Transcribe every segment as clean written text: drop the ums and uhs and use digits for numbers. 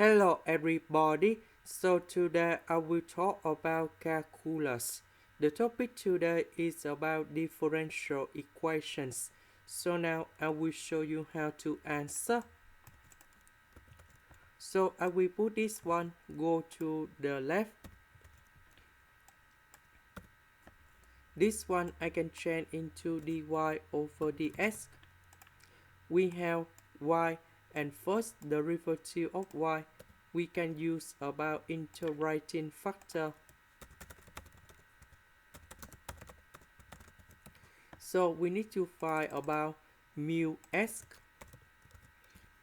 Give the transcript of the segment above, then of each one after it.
Hello everybody, so today I will talk about calculus. The topic today is about differential equations. So now I will show you how to answer. So I will put this one, go to the left. This one I can change into dy over dx. We have y and first derivative of y. We can use about integrating factor. So we need to find about mu s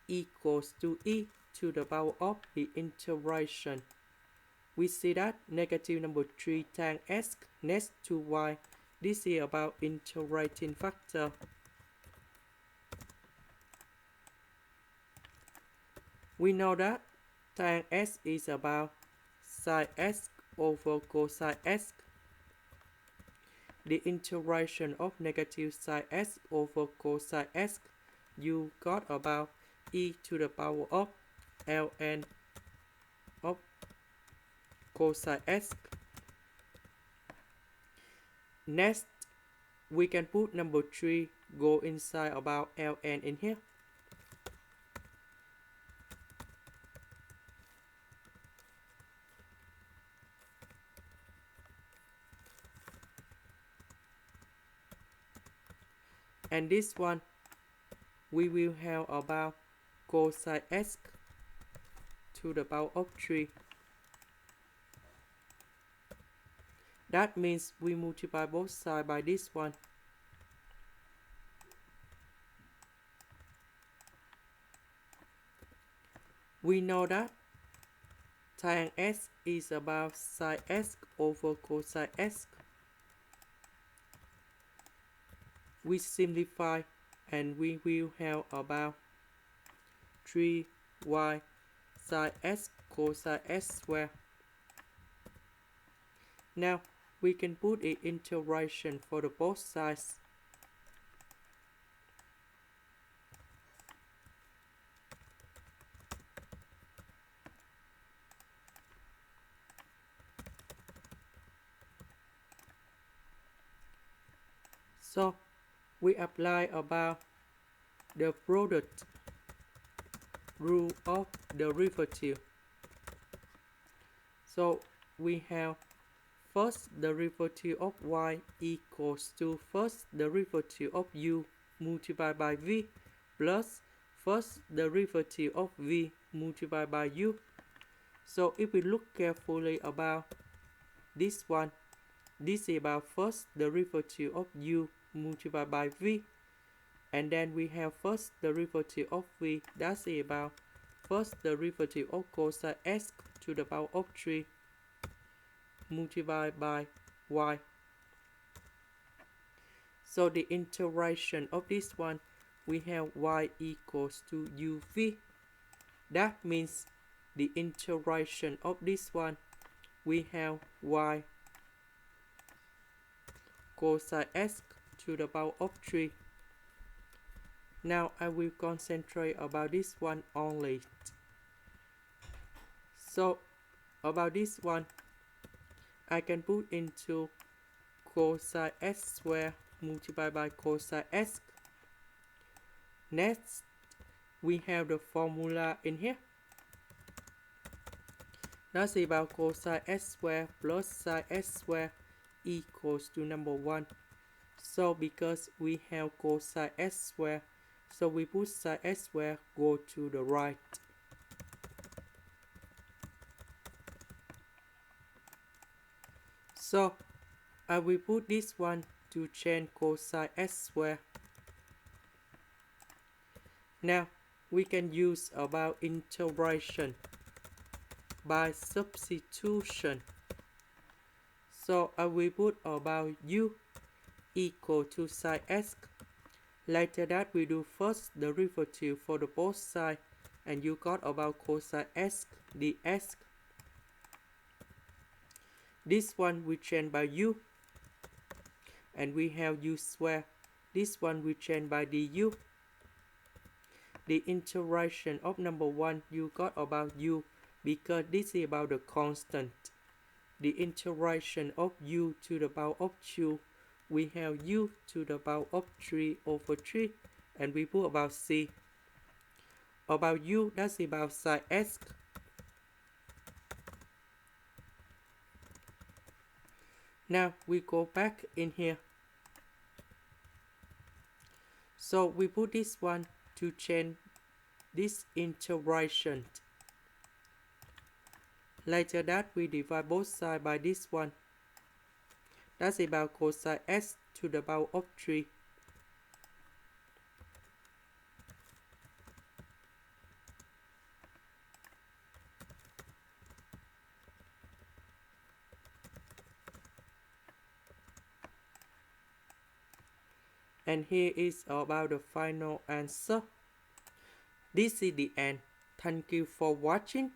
equals to e to the power of the integration. We see that negative number 3 tan s next to y. This is about integrating factor. We know that tan s is about sin s over cosine s. The integration of negative sin s over cosine s, you got about e to the power of ln of cosine s. Next, we can put number 3 go inside about ln in here. And this one, we will have about cosine s to the power of 3. That means we multiply both sides by this one. We know that tan s is about sin s over cosine s. We simplify and we will have about 3y sin s cosine s squared. Now we can put the integration for the both sides. So we apply about the product rule of derivative. So we have first derivative of y equals to first derivative of u multiplied by v plus first derivative of v multiplied by u. So if we look carefully about this one, this is about first derivative of u multiplied by v, and then we have first derivative of v, that's about first derivative of cosine s to the power of 3 multiplied by y. So the integration of this one, we have y equals to uv. That means the integration of this one, we have y cosine s to the power of 3. Now I will concentrate about this one only. So about this one, I can put into cosine s squared multiplied by cosine s. Next, we have the formula in here. That's about cosine s squared plus sin s squared equals to number 1. So because we have cosine s squared, so we put sin s squared go to the right. So I will put this one to change cosine s squared. Now we can use about integration by substitution. So I will put about u equal to sin s. Later that we do first derivative for the both sides, and you got about cosine s dx. This one we change by u, and we have u squared. This one we change by du. the integration of number 1 you got about u, because this is about the constant. The integration of u to the power of 2, we have u to the power of 3 over 3, and we put about c. About u, that's about sine x. Now we go back in here. So we put this one to change this integration. Later that we divide both sides by this one. That's about cosine x to the power of 3. And here is about the final answer. This is the end. Thank you for watching.